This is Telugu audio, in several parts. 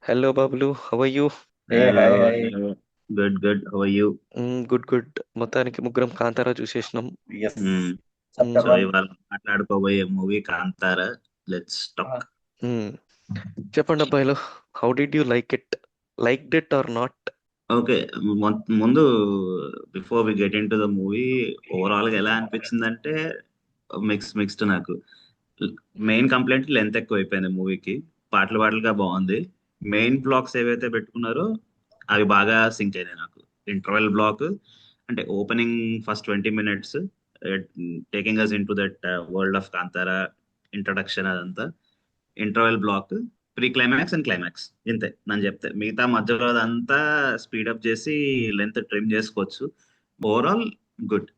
Hello, Bablu. How are you? ఏ hello hi hi. Hello. Good good, how are you? Good good. మొత్తానికి ముగ్గురం కాంతారా చూసేసినాం. ఎస్. Chapter so one. ఇవాళ మాట్లాడుకోబోయే movie Kantara. Let's talk. Hmm. చెప్పండి అబ్బాయిలు, how did you like it? Liked it or not? Okay, ముందు before we get into the movie, overall గా ఎలా అనిపించిందంటే మిక్స్డ్ నాకు. మెయిన్ కంప్లైంట్ లెంత్ ఎక్కువ అయిపోయింది మూవీకి. పాటలుగా బాగుంది. మెయిన్ బ్లాక్స్ ఏవైతే పెట్టుకున్నారో అవి బాగా సింక్ అయినాయి నాకు. ఇంటర్వెల్ బ్లాక్ అంటే opening first 20 minutes, taking us into that world of Kantara, introduction అదంతా. Interval block, pre climax and climax, ఇంతే నన్ను చెప్తే. మిగతా మధ్యలో అదంతా స్పీడప్ చేసి లెంత్ ట్రిమ్ చేసుకోవచ్చు. ఓవరాల్ గుడ్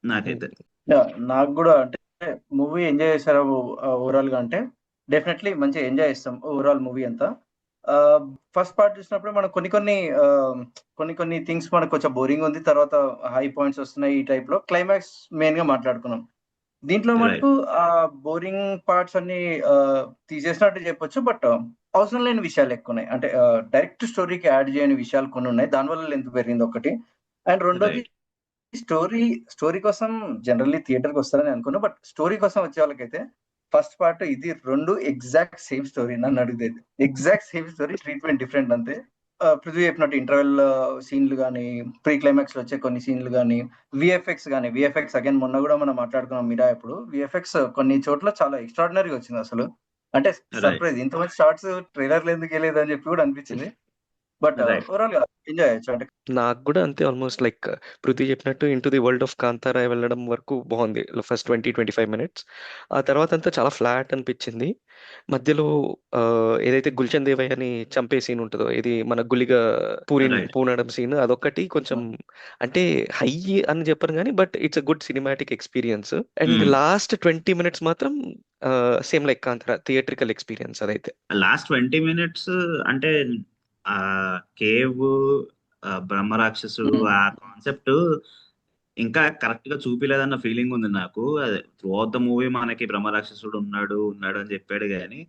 నాకైతే. యా, నాకు కూడా అంటే మూవీ ఎంజాయ్ చేశారా ఓవరాల్ గా అంటే డెఫినెట్లీ మంచిగా ఎంజాయ్ చేస్తాం ఓవరాల్ మూవీ అంతా. ఫస్ట్ పార్ట్ చూసినప్పుడు మనకు కొన్ని థింగ్స్ మనకు కొంచెం బోరింగ్ ఉంది, తర్వాత హై పాయింట్స్ వస్తున్నాయి. ఈ టైప్ లో క్లైమాక్స్ మెయిన్ గా మాట్లాడుకున్నాం. దీంట్లో రైట్. మటుకు ఆ బోరింగ్ పార్ట్స్ అన్ని తీసేసినట్టు చెప్పొచ్చు. బట్ అవసరం లేని విషయాలు ఎక్కువ ఉన్నాయి. అంటే డైరెక్ట్ స్టోరీకి యాడ్ చేయని విషయాలు కొన్ని ఉన్నాయి, దానివల్ల లెంత్ పెరిగింది ఒకటి. అండ్ రెండోది, రైట్. స్టోరీ స్టోరీ కోసం జనరల్లీ థియేటర్కి వస్తారని అనుకున్నా. బట్ స్టోరీ కోసం వచ్చే వాళ్ళకైతే ఫస్ట్ పార్ట్ ఇది రెండు ఎగ్జాక్ట్ సేమ్ స్టోరీ. నన్ను అడిగితే exact same story, treatment different అంతే. పృథ్వీ చెప్పినట్టు ఇంటర్వెల్ సీన్లు కానీ, ప్రీ క్లైమాక్స్ లో వచ్చే కొన్ని సీన్లు కానీ, విఎఫ్ఎక్స్ అగైన్ మొన్న కూడా మనం మాట్లాడుకున్నాం మీరా. ఇప్పుడు విఎఫ్ఎక్స్ కొన్ని చోట్ల చాలా ఎక్స్ట్రాడినరీగా వచ్చింది అసలు. అంటే రైట్. సర్ప్రైజ్, ఇంతమంది షార్ట్స్ ట్రైలర్లు ఎందుకు వెళ్ళలేదు అని చెప్పి కూడా అనిపించింది. But right. ఓవరాల్ గా ఎంజాయ్ చేయొచ్చు. అంటే నాకు కూడా అంతే, ఆల్మోస్ట్ లైక్ పృథ్వీ చెప్పినట్టు into the world of Kantara వెళ్ళడం వరకు బాగుంది. First 20-25 minutes. ఆ తర్వాత అంతా చాలా ఫ్లాట్ అనిపించింది. మధ్యలో ఆ, ఏదైతే గుల్షన్ దేవయ్య అని చంపే సీన్ ఉంటుందో, ఇది మన గులిగా రైట్. పూనడం సీన్, అదొక్కటి కొంచెం అంటే హై అని చెప్పను కానీ, but it's a good cinematic experience. And last 20 minutes మాత్రం same like Kantara theatrical experience అదైతే. లాస్ట్ 20 minutes అంటే ఆ కేవ్, బ్రహ్మ రాక్షసుడు, ఆ కాన్సెప్ట్ ఇంకా కరెక్ట్ గా చూపిలేదన్న ఫీలింగ్ ఉంది నాకు. త్రూ అవుట్ ద మూవీ మనకి బ్రహ్మ రాక్షసుడు ఉన్నాడు ఉన్నాడు అని చెప్పాడు కానీ,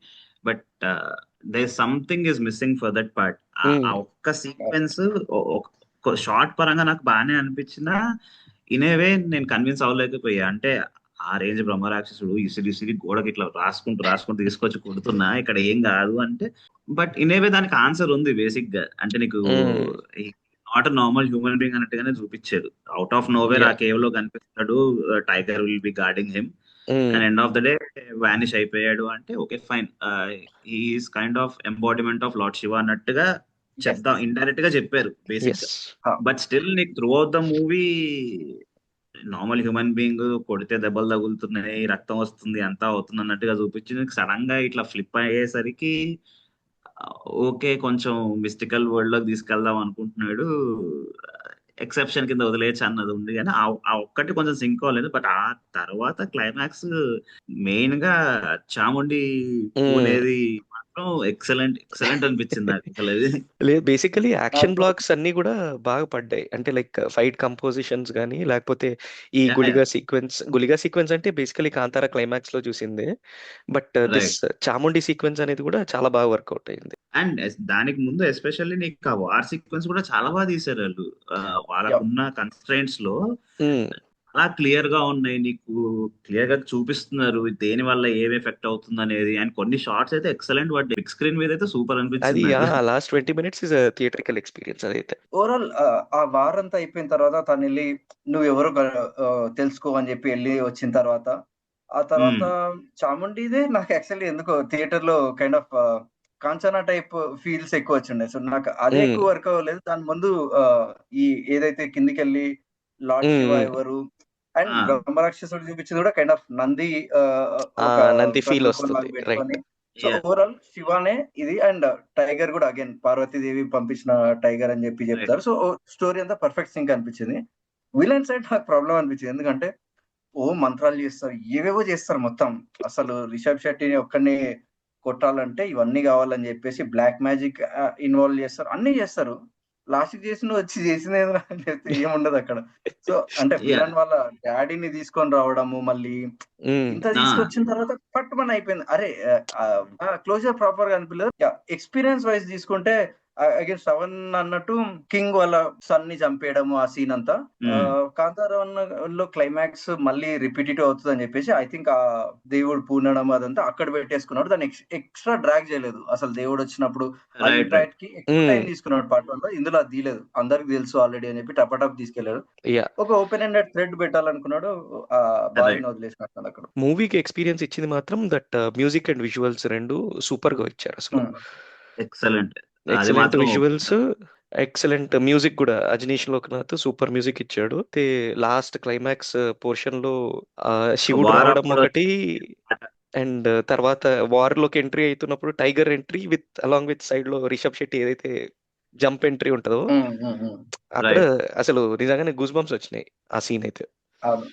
but they something is missing for that part. ఆ ఒక్క సీక్వెన్స్ షార్ట్ పరంగా నాకు బాగానే అనిపించినా, ఇనేవే నేను కన్విన్స్ అవ్వలేకపోయా. అంటే ఆ రేంజ్ బ్రహ్మ రాక్షసుడు ఇసిరి గోడకి ఇట్లా రాసుకుంటూ రాసుకుంటూ తీసుకొచ్చి కొడుతున్నా ఇక్కడ ఏం కాదు అంటే. బట్ ఇనేవే దానికి ఆన్సర్ ఉంది బేసిక్ గా. అంటే నీకు నాట్ నార్మల్ హ్యూమన్ బీయింగ్ అన్నట్టుగానే చూపించారు. అవుట్ ఆఫ్ నోవేర్ ఆ యా. కేవ్ లో కనిపిస్తాడు, tiger will be guarding him, and end of the day vanish అయిపోయాడు అంటే okay fine. He's kind of embodiment of lord Shiva అన్నట్టుగా ఎస్. చెప్దాం, ఇండైరెక్ట్ గా చెప్పారు బేసిక్ ఎస్. గా. బట్ స్టిల్ నీకు throughout the movie normal human being కొడితే దెబ్బలు తగులుతున్నాయి, రక్తం వస్తుంది, అంతా అవుతుంది అన్నట్టుగా చూపించి సడన్ గా ఇట్లా ఫ్లిప్ అయ్యేసరికి ఓకే కొంచెం మిస్టికల్ వరల్డ్ లోకి తీసుకెళ్దాం అనుకుంటున్నాడు. ఎక్సెప్షన్ కింద వదిలేయచ్చు అన్నది ఉంది కానీ ఆ ఒక్కటి కొంచెం సింక్ అవ్వలేదు. బట్ ఆ తర్వాత క్లైమాక్స్ మెయిన్ గా చాముండి పూనేది మాత్రం ఎక్సలెంట్ ఎక్సలెంట్ అనిపించింది నాకు అసలు అది. లేదు, బేసికలీ యాక్షన్ నాకు బ్లాక్స్ అన్ని కూడా బాగా పడ్డాయి. అంటే లైక్ ఫైట్ కంపోజిషన్స్ కానీ, లేకపోతే ఈ గులిగా సీక్వెన్స్ అంటే బేసికలీ కాంతారా క్లైమాక్స్ లో చూసిందే. But this right. Chamundi sequence అనేది కూడా చాలా బాగా వర్కౌట్ అయింది. అండ్ దానికి ముందు ఎస్పెషల్లీ నీకు ఆ వార్ సీక్వెన్స్ కూడా చాలా బాగా తీశారు వాళ్ళు. యా, వాళ్ళకున్న కన్స్ట్రైంట్స్ లో మ్మ్. చాలా క్లియర్ గా ఉన్నాయి, నీకు క్లియర్ గా చూపిస్తున్నారు దేని వల్ల ఏం ఎఫెక్ట్ అవుతుంది అనేది. అండ్ కొన్ని షార్ట్స్ అయితే ఎక్సలెంట్ పడ్డాయి, బిగ్ స్క్రీన్ మీద అయితే సూపర్ అది అనిపించింది నాకు. Last 20 minutes is theatrical experience అదైతే. ఓవరాల్ ఆ వారంతా అయిపోయిన తర్వాత తను వెళ్ళి నువ్వెవరో తెలుసుకో అని చెప్పి వెళ్ళి వచ్చిన తర్వాత, ఆ తర్వాత ఉమ్. చాముండిదే నాకు యాక్చువల్లీ ఎందుకో థియేటర్ లో kind of Kanchana type feels ఎక్కువ వచ్చిండే. సో నాకు అదే మ్మ్. ఎక్కువ వర్క్ అవ్వలేదు. దాని ముందు ఆ, ఈ ఏదైతే కిందికి వెళ్ళి లార్డ్ మ్మ్. శివ మ్మ్. ఎవరు అండ్ ఆ. బ్రహ్మరాక్షసుడు చూపించింది కూడా కైండ్ ఆఫ్ నంది ఆ ఒక నంది ఫీల్ ప్రతిరూపం వస్తుంది, లాగా రైట్. పెట్టుకొని. So yeah. ఓవరాల్ శివానే ఇది. అండ్ టైగర్ కూడా అగైన్ పార్వతీదేవి పంపించిన టైగర్ అని చెప్పి రైట్. చెప్తారు. సో స్టోరీ అంతా పర్ఫెక్ట్ సింక్ అనిపించింది. విలన్ సైడ్ నాకు ప్రాబ్లం అనిపించింది, ఎందుకంటే ఓ మంత్రాలు చేస్తారు, ఏవేవో చేస్తారు మొత్తం. అసలు రిషబ్ శెట్టిని ఒక్కడిని కొట్టాలంటే ఇవన్నీ కావాలని చెప్పేసి బ్లాక్ మ్యాజిక్ ఇన్వాల్వ్ చేస్తారు, అన్ని చేస్తారు. లాస్ట్ చేసి నువ్వు వచ్చి చేసింది ఏందిరా అని చెప్తే ఏముండదు అక్కడ. సో అంటే యా విలన్ వాళ్ళ డాడీని తీసుకొని రావడము, మళ్ళీ ఉమ్, ఇంత తీసుకొచ్చిన తర్వాత పట్టుమని అయిపోయింది. అరే క్లోజర్ ప్రాపర్ గా అనిపించలేదు. ఎక్స్పీరియన్స్ వైజ్ తీసుకుంటే అగైన్ శ్రవణ్ అన్నట్టు కింగ్ వాళ్ళ సన్ ని చంపేయడము ఆ సీన్ అంతా కాంతారా లో క్లైమాక్స్ మళ్ళీ రిపీటేటివ్ అవుతుంది అని చెప్పేసి ఐ థింక్ ఆ దేవుడు పూనడం అదంతా అక్కడ పెట్టేసుకున్నాడు. దాన్ని ఎక్స్ట్రా డ్రాగ్ చేయలేదు. అసలు దేవుడు వచ్చినప్పుడు ఆ రైట్ రైట్ ఇంట్రాక్ట్ కి ఎక్కువ ఉమ్, టైం తీసుకున్నాడు పార్ట్ 1 లో. ఇందులో అది తీయలేదు. అందరికి తెలుసు ఆల్రెడీ అని చెప్పి టపటప్ తీసుకెళ్లారు. యా ఒక ఓపెన్ ఎండెడ్ థ్రెడ్ పెట్టాలనుకున్నాడు. ఆ రైట్ భార్యను వదిలేసినట్టు అక్కడ. మూవీకి ఎక్స్పీరియన్స్ ఇచ్చింది మాత్రం దట్ మ్యూజిక్ అండ్ విజువల్స్ రెండు సూపర్ గా ఇచ్చారు అసలు. ఉమ్. ఎక్సలెంట్. అది ఎక్సలెంట్ మాత్రం విజువల్స్, ఎక్సలెంట్ మ్యూజిక్ కూడా. అజనీష్ లోక్నాథ్ సూపర్ మ్యూజిక్ ఇచ్చాడు. లాస్ట్ క్లైమాక్స్ పోర్షన్ లో శివుడు వార్ రావడం అప్పుడు ఒకటి, అండ్ తర్వాత వార్ లోకి ఎంట్రీ అవుతున్నప్పుడు tiger entry with along with side లో రిషబ్ శెట్టి ఏదైతే జంప్ ఎంట్రీ ఉంటుందో అక్కడ రైట్ అసలు నిజంగానే గూస్ బంప్స్ వచ్చినాయి ఆ సీన్ అయితే. అవును.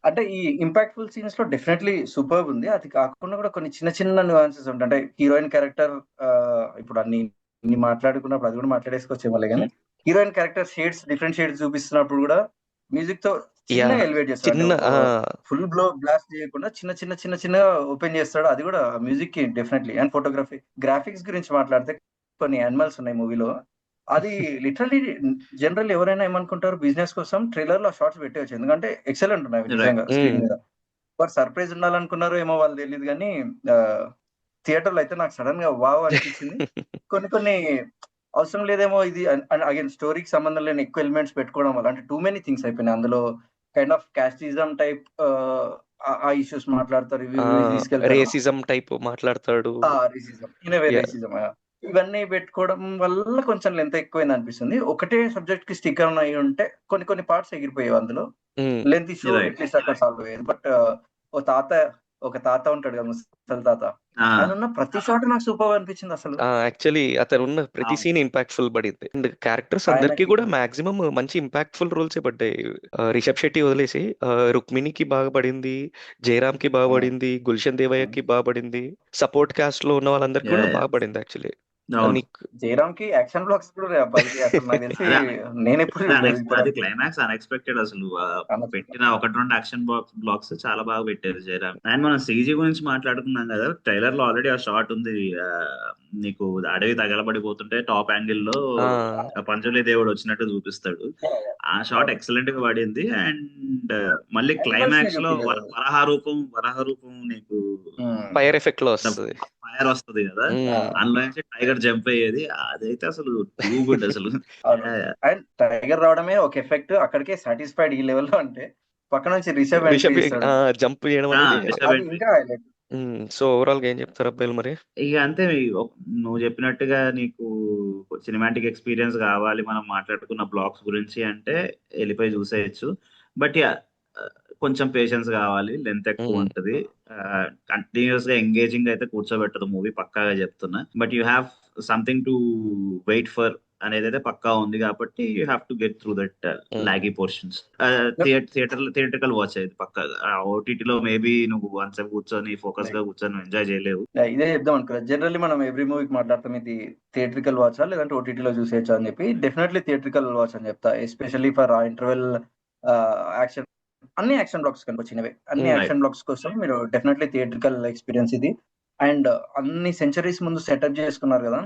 అంటే ఈ ఇంపాక్ట్ఫుల్ సీన్స్ లో డెఫినెట్లీ సూపర్ ఉంది. అది కాకుండా కూడా కొన్ని చిన్న చిన్న న్యూయాన్సెస్ ఉంటాయి. అంటే హీరోయిన్ క్యారెక్టర్ ఇప్పుడు ఇన్ని మాట్లాడుకున్నప్పుడు అది కూడా మాట్లాడేసుకోవచ్చు మళ్ళీ, కానీ heroine character shades, different shades చూపిస్తున్నప్పుడు కూడా మ్యూజిక్ తో యా చిన్నగా ఎలివేట్ చేస్తాడు. అంటే చిన్న ఫుల్ బ్లాస్ట్ చేయకుండా చిన్న చిన్న చిన్న చిన్న ఓపెన్ చేస్తాడు. అది కూడా మ్యూజిక్ కి డెఫినెట్లీ. అండ్ ఫోటోగ్రఫీ, గ్రాఫిక్స్ గురించి మాట్లాడితే కొన్ని యానిమల్స్ ఉన్నాయి మూవీలో. అది లిటరల్లీ జనరల్ ఎవరైనా ఏమనుకుంటారు, బిజినెస్ కోసం ట్రైలర్ లో షార్ట్స్ పెట్టవచ్చు, ఎందుకంటే ఎక్సలెంట్ ఉన్నాయి రైట్ నిజంగా స్క్రీన్ మీద. బట్ సర్ప్రైజ్ ఉండాలనుకున్నారో ఏమో వాళ్ళు తెలియదు, కానీ థియేటర్ లో అయితే నాకు సడన్ గా వావ్ అనిపించింది. కొన్ని కొన్ని అవసరం లేదేమో ఇది. అగైన్ స్టోరీకి సంబంధం లేని ఎక్కువ ఎలిమెంట్స్ పెట్టుకోవడం వల్ల అంటే టూ మెనీ థింగ్స్ అయిపోయినాయి అందులో. కైండ్ ఆఫ్ క్యాస్టిజం టైప్ ఆ ఇష్యూస్ మాట్లాడతారు, ఇవి తీసుకెళ్తారు. రేసిజం టైప్ మాట్లాడతాడు. రేసిజం, ఇనవే యా రేసిజం, ఇవన్నీ పెట్టుకోవడం వల్ల కొంచెం లెంత్ ఎక్కువైంది అనిపిస్తుంది. ఒకటే సబ్జెక్ట్ కి స్టిక్ ఆన్ అయి ఉంటే కొన్ని పార్ట్స్ ఎగిరిపోయాయి అందులో. లెంత్ ఇష్యూ రైట్ అట్లీస్ట్ అక్కడ సాల్వ్ అయ్యేది. బట్ ఒక తాత ఉంటాడు కదా, ముసలి తాత, ఆయన ఉన్న ప్రతి షాట్ నాకు సూపర్ అనిపించింది అసలు. యాక్చువల్లీ అతను ఉన్న ప్రతి సీన్ ఇంపాక్ట్ఫుల్ పడింది. అండ్ క్యారెక్టర్స్ అందరికి ఆయనకి కూడా మాక్సిమం మంచి ఇంపాక్ట్ఫుల్ రోల్సే పడ్డాయి. రిషబ్ శెట్టి వదిలేసి రుక్మిణికి బాగా పడింది, జయరామ్ కి బాగా పడింది, గుల్షన్ దేవయ్యకి బాగా పడింది, సపోర్ట్ కాస్ట్ లో ఉన్న వాళ్ళందరికి కూడా బాగా పడింది యాక్చువల్లీ. అవును. నీకు జయరామ్ కి యాక్షన్ బ్లాక్స్ కూడా అబ్బాయికి అసలు నాకు తెలిసి అదే నేను ఎప్పుడు చూడలేదు అది ఇప్పుడు. క్లైమాక్స్ అన్ఎక్స్పెక్టెడ్ అసలు. పెట్టిన ఒకటి రెండు యాక్షన్ బ్లాక్స్ చాలా బాగా పెట్టారు జయరామ్. అండ్ మనం సీజీ గురించి మాట్లాడుకున్నాం కదా, ట్రైలర్ లో ఆల్రెడీ ఆ షాట్ ఉంది. నీకు అడవి తగలబడిపోతుంటే టాప్ యాంగిల్ లో పంచలీ దేవుడు వచ్చినట్టు చూపిస్తాడు. ఆ షాట్ ఎక్సలెంట్ గా పడింది. అండ్ మళ్ళీ క్లైమాక్స్ లో వరాహ రూపం నీకు ఫైర్ ఎఫెక్ట్ లో వస్తుంది, ఫైర్ వస్తుంది కదా, అందులో నుంచి టైగర్ జంప్ అయ్యేది. అదైతే అసలు టూ గుడ్ అసలు. అండ్ టైగర్ రావడమే ఒక ఎఫెక్ట్, అక్కడికే సాటిస్ఫైడ్ ఈ లెవెల్ లో అంటే పక్క నుంచి రిషబ్ జంప్ చేయడం అనేది ఇంకా హైలైట్. సో ఓవరాల్ గా ఏం చెప్తారు అబ్బాయిలు మరి? ఇక అంతే, నువ్వు చెప్పినట్టుగా నీకు సినిమాటిక్ ఎక్స్పీరియన్స్ కావాలి మనం మాట్లాడుకున్న బ్లాగ్స్ గురించి అంటే వెళ్ళిపోయి చూసేయచ్చు. బట్ యా కొంచెం పేషెన్స్ కావాలి, లెంత్ ఎక్కువ ఉంటది, కంటిన్యూస్ గా ఎంగేజింగ్ అయితే కూర్చోబెట్టదు మూవీ, పక్కాగా చెప్తున్నా. But you have something to wait for అనేది అయితే పక్కా ఉంది. కాబట్టి you have to get through that laggy portions. Theatrical watch అయ్యేది పక్కాగా. ఓటీటీలో మేబీ నువ్వు వన్సేపు కూర్చొని ఫోకస్ గా కూర్చొని ఎంజాయ్ చేయలేవు. ఇదే చెప్దాం అనుకున్నా. జనరల్లీ మనం ఎవ్రీ మూవీకి మాట్లాడతాం ఇది థియేట్రికల్ వాచా లేదంటే ఓటీటీలో చూసేయచ్చా అని చెప్పి. డెఫినెట్లీ థియేట్రికల్ వాచ్ అని చెప్తా. ఎస్పెషల్లీ ఫర్ ఆ ఇంటర్వెల్ యాక్షన్, అన్ని యాక్షన్ బ్లాక్స్ కనిపించినవి, అన్ని యాక్షన్ బ్లాక్స్ కోసం మీరు డెఫినెట్లీ థియేట్రికల్ ఎక్స్పీరియన్స్ ఇది. అండ్ అన్ని సెంచరీస్ ముందు సెటప్ చేసుకున్నారు కదా,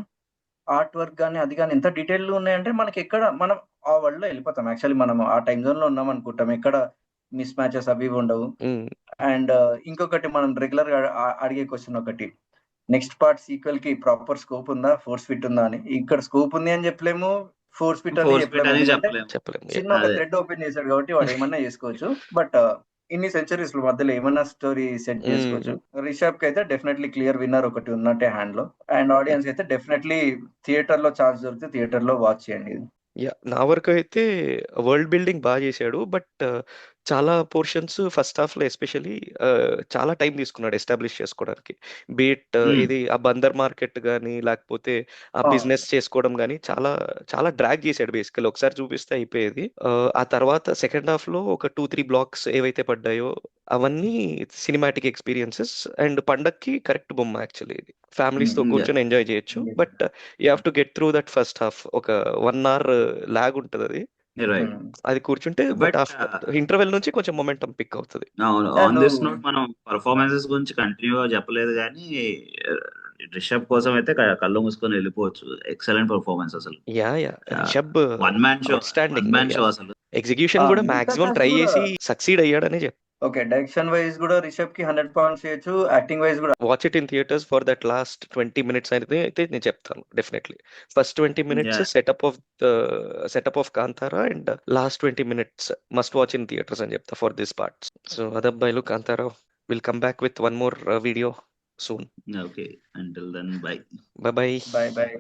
ఆర్ట్ వర్క్ కానీ అది కానీ ఎంత డీటెయిల్ ఉన్నాయంటే మనకి ఎక్కడ మనం ఆ వరల్డ్ లో వెళ్ళిపోతాం. యాక్చువల్లీ మనం ఆ టైం జోన్ లో ఉన్నాం అనుకుంటాం, ఎక్కడ మిస్ మ్యాచెస్ అవి ఉండవు. అండ్ ఇంకొకటి మనం రెగ్యులర్ గా అడిగే క్వశ్చన్ ఒకటి, నెక్స్ట్ పార్ట్ సీక్వెల్ కి ప్రాపర్ స్కోప్ ఉందా, ఫోర్స్ ఫిట్ ఉందా అని. ఇక్కడ స్కోప్ ఉంది అని చెప్పలేము, ఫోర్స్ ఫిట్ అని చెప్పలేము. చిన్న ఒక థ్రెడ్ ఓపెన్ చేశాడు కాబట్టి వాడు ఏమన్నా చేసుకోవచ్చు. బట్ ఇన్ని సెంచరీస్ మధ్యలో ఏమన్నా స్టోరీ సెట్ చేసుకోవచ్చు. రిషబ్ కి అయితే డెఫినెట్లీ క్లియర్ విన్నర్ ఒకటి ఉన్నట్టే హ్యాండ్ లో. అండ్ ఆడియన్స్ అయితే డెఫినెట్లీ థియేటర్ లో ఛాన్స్ దొరికితే థియేటర్ లో వాచ్ చేయండి. నా వరకు అయితే వరల్డ్ బిల్డింగ్ బాగా చేశాడు. బట్ చాలా పోర్షన్స్ ఫస్ట్ హాఫ్లో ఎస్పెషలీ చాలా టైం తీసుకున్నాడు ఎస్టాబ్లిష్ చేసుకోవడానికి. బీట్ ఇది ఆ బందర్ మార్కెట్ కానీ లేకపోతే ఆ బిజినెస్ చేసుకోవడం కానీ చాలా చాలా డ్రాగ్ చేశాడు బేసికల్. ఒకసారి చూపిస్తే అయిపోయేది. ఆ తర్వాత సెకండ్ హాఫ్ లో ఒక 2-3 బ్లాక్స్ ఏవైతే పడ్డాయో అవన్నీ సినిమాటిక్ ఎక్స్పీరియన్సెస్ అండ్ పండక్కి కరెక్ట్ బొమ్మ యాక్చువల్లీ. ఇది ఫ్యామిలీస్ తో కూర్చొని ఎంజాయ్ చేయొచ్చు. But you have to get through that first half. ఒక 1 hour లాగ్ ఉంటుంది అది. రైట్. అది కూర్చుంటే బట్ బట్ ఆఫ్టర్ ఇంటర్వెల్ నుంచి కొంచెం మొమెంటం పిక్ అవుతుంది. అవును, ఆన్ దిస్ నోట్ మనం పర్ఫార్మెన్సెస్ గురించి కంటిన్యూగా చెప్పలేదు కానీ రిషబ్ కోసం అయితే కళ్ళు మూసుకొని వెళ్ళిపోవచ్చు. ఎక్సలెంట్ పర్ఫార్మెన్స్ అసలు. Yeah Rishabh one man show outstanding. అసలు. ఎగ్జిక్యూషన్ కూడా మిగతా మాక్సిమం cast ట్రై కూడా చేసి సక్సీడ్ అయ్యాడని చెప్పి. ఓకే, డైరెక్షన్ వైజ్ కూడా రిషబ్ కి 100 points చేయొచ్చు, యాక్టింగ్ వైజ్ కూడా. Watch it in theatres for that last 20 minutes అయితే నేను చెప్తాను definitely. First 20 minutes setup of Kantara and last 20 minutes must watch in theatres అని చెప్తా ఫర్ దిస్ పార్ట్స్. సో అదబ్బాయిలు Kantara will come back with one more video soon. Okay, until then bye. Bye bye. Bye by.